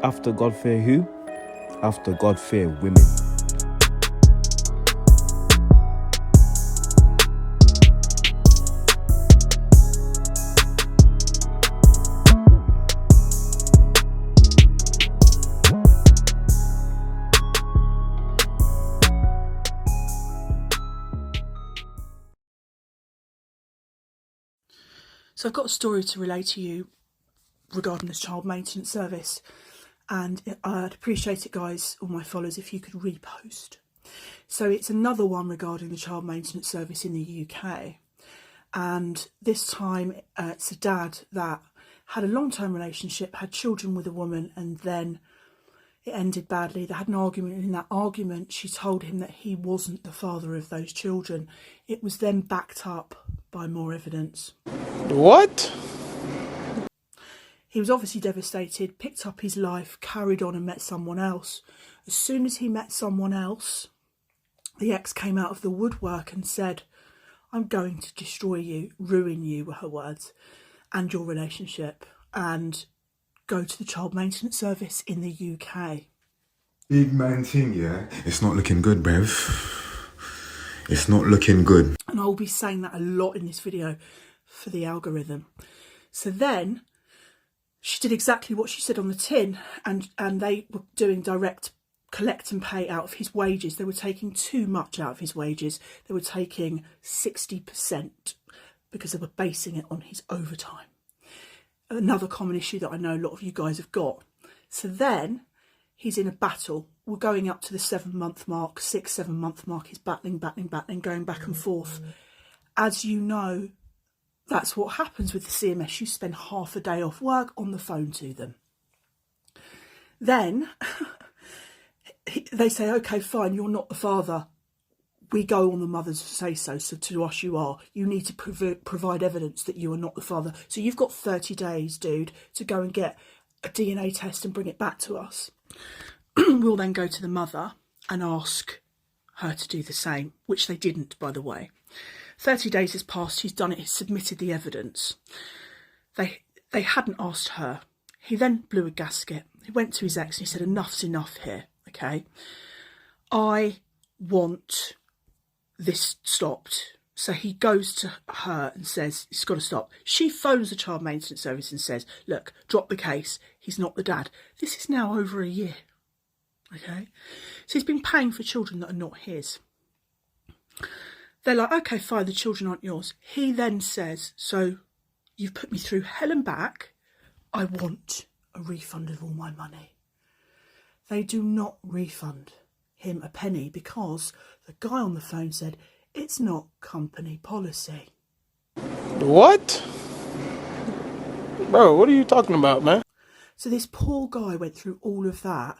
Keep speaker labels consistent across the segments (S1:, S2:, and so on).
S1: After God fear who? After God fear women.
S2: So I've got a story to relay to you regarding this child maintenance service, and I'd appreciate it, guys, all my followers, if you could repost. So it's another one regarding the child maintenance service in the UK, and this time it's a dad that had a long-term relationship, had children with a woman, and then it ended badly. They had an argument, and in that argument she told him that he wasn't the father of those children. It was then backed up by more evidence.
S3: What?
S2: He was obviously devastated, picked up his life, carried on and met someone else. As soon as he met someone else, the ex came out of the woodwork and said, "I'm going to destroy you, ruin you," were her words, "and your relationship, and go to the child maintenance service in the UK."
S4: Big man thing, yeah? It's not looking good, bruv. It's not looking good.
S2: And I'll be saying that a lot in this video for the algorithm. So then she did exactly what she said on the tin, and they were doing direct collect and pay out of his wages. They were taking too much out of his wages. They were taking 60% because they were basing it on his overtime. Another common issue that I know a lot of you guys have got. So then he's in a battle. We're going up to the 7-month mark, 6-7-month mark. He's battling, going back and forth. As you know, that's what happens with the CMS. You spend half a day off work on the phone to them. Then they say, "Okay, fine, you're not the father. We go on the mother's say-so, so to us you are. You need to provide evidence that you are not the father. So you've got 30 days, dude, to go and get a DNA test and bring it back to us." We'll then go to the mother and ask her to do the same, which they didn't, by the way. 30 days has passed, he's done it, he's submitted the evidence. They hadn't asked her. He then blew a gasket. He went to his ex and he said, "Enough's enough here, okay? I want this stopped." So he goes to her and says, "It's got to stop." She phones the child maintenance service and says, "Look, drop the case. He's not the dad." This is now over a year, okay? So he's been paying for children that are not his. They're like, "Okay, fine, the children aren't yours." He then says, "So you've put me through hell and back. I want a refund of all my money." They do not refund him a penny because the guy on the phone said, "It's not company policy."
S3: What? Bro, what are you talking about, man?
S2: So this poor guy went through all of that,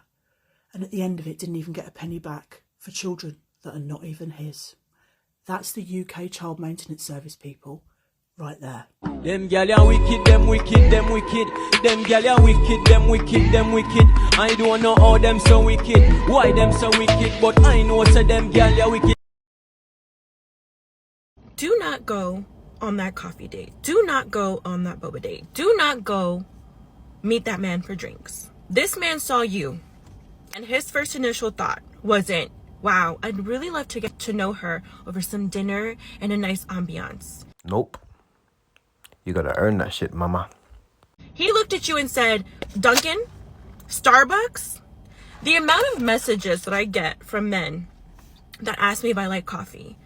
S2: and at the end of it didn't even get a penny back for children that are not even his. That's the UK child maintenance service, people, right there.
S5: Them gyal ya wicked, them wicked, them wicked. Them gyal ya wicked, them wicked, them wicked. I don't know how them so wicked, why them so wicked, but I know so them gyal ya wicked.
S6: Do not go on that coffee date. Do not go on that boba date. Do not go meet that man for drinks. This man saw you, and his first initial thought wasn't, "Wow, I'd really love to get to know her over some dinner and a nice ambiance."
S7: Nope. You gotta earn that shit, mama.
S6: He looked at you and said, "Dunkin'? Starbucks?" The amount of messages that I get from men that ask me if I like coffee.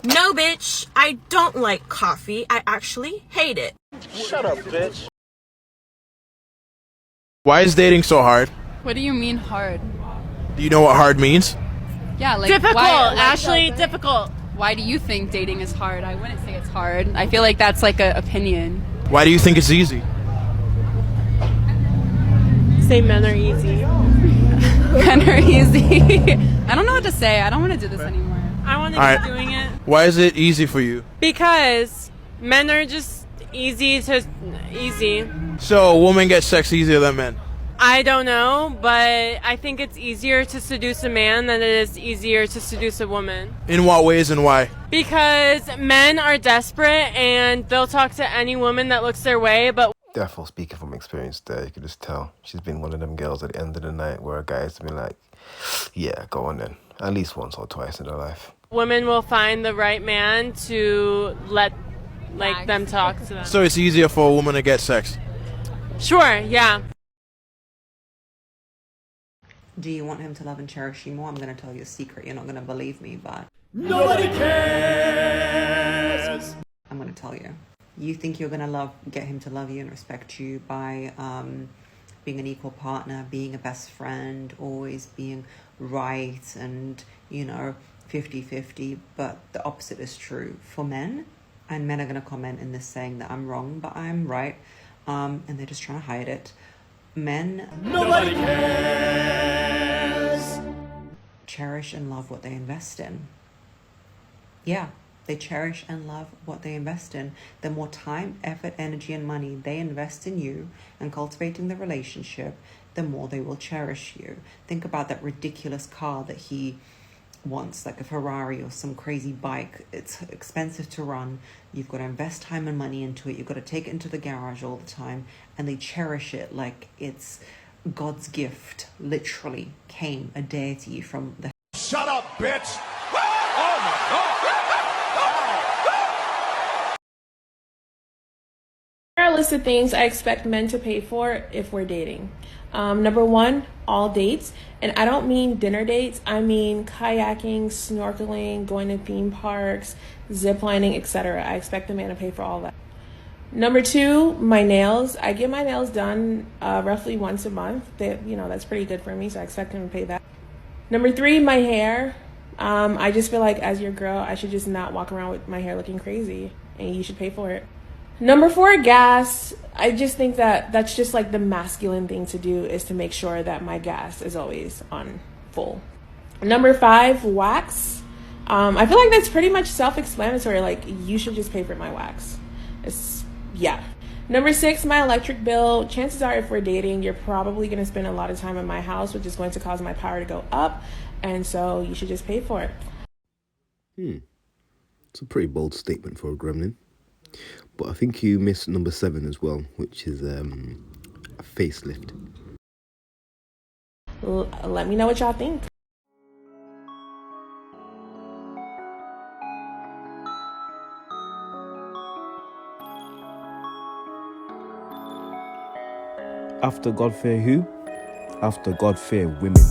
S6: No, bitch, I don't like coffee. I actually hate it.
S3: Shut up, bitch. Why is dating so hard?
S8: What do you mean hard?
S3: Do you know what hard means?
S8: Yeah, like
S9: difficult,
S8: why,
S9: Ashley, difficult.
S8: Why do you think dating is hard? I wouldn't say it's hard. I feel like that's like an opinion.
S3: Why do you think it's easy?
S9: Say men are easy.
S8: Men are easy. I don't know what to say. I don't want to do this anymore.
S9: I want to
S3: All
S9: keep
S3: right.
S9: doing it
S3: Why is it easy for you?
S9: because men are just easy.
S3: So a woman gets sex easier than men.
S9: I don't know, but I think it's easier to seduce a man than it is easier to seduce a woman.
S3: In what ways and why?
S9: Because men are desperate and they'll talk to any woman that looks their way, but
S7: Therefore, speaking from experience there, you could just tell she's been one of them girls at the end of the night where a guy's been like, yeah, go on then. At least once or twice in her life.
S9: Women will find the right man to let them talk to them.
S3: So it's easier for a woman to get sex.
S9: Sure, yeah.
S10: Do you want him to love and cherish you more? I'm going to tell you a secret. You're not going to believe me, but
S5: Nobody cares.
S10: I'm going to tell you. You think you're going to get him to love you and respect you by being an equal partner, being a best friend, always being right and, 50-50. But the opposite is true for men. And men are going to comment in this saying that I'm wrong, but I'm right. And they're just trying to hide it. Men...
S5: Nobody cares.
S10: Cherish and love what they invest in. Yeah. They cherish and love what they invest in. The more time, effort, energy, and money they invest in you and cultivating the relationship, the more they will cherish you. Think about that ridiculous car that he wants, like a Ferrari or some crazy bike. It's expensive to run. You've got to invest time and money into it. You've got to take it into the garage all the time. And they cherish it like it's God's gift. Literally came a deity from the...
S5: Shut up, bitch. Oh my God.
S6: There are a list of things I expect men to pay for if we're dating. Number one, all dates. And I don't mean dinner dates. I mean kayaking, snorkeling, going to theme parks, ziplining, etc. I expect the man to pay for all that. Number two, my nails. I get my nails done roughly once a month. That's pretty good for me, so I expect him to pay that. Number three, my hair. I just feel like as your girl, I should just not walk around with my hair looking crazy, and you should pay for it. Number four, gas. I just think that's just like the masculine thing to do, is to make sure that my gas is always on full. Number five, wax. I feel like that's pretty much self-explanatory. Like, you should just pay for my wax. Yeah. Number six, my electric bill. Chances are, if we're dating, you're probably going to spend a lot of time in my house, which is going to cause my power to go up. And so you should just pay for it.
S1: It's a pretty bold statement for a gremlin. But I think you missed number 7 as well, which is a facelift.
S6: Let me know what y'all think.
S1: After God fear who? After God fear women.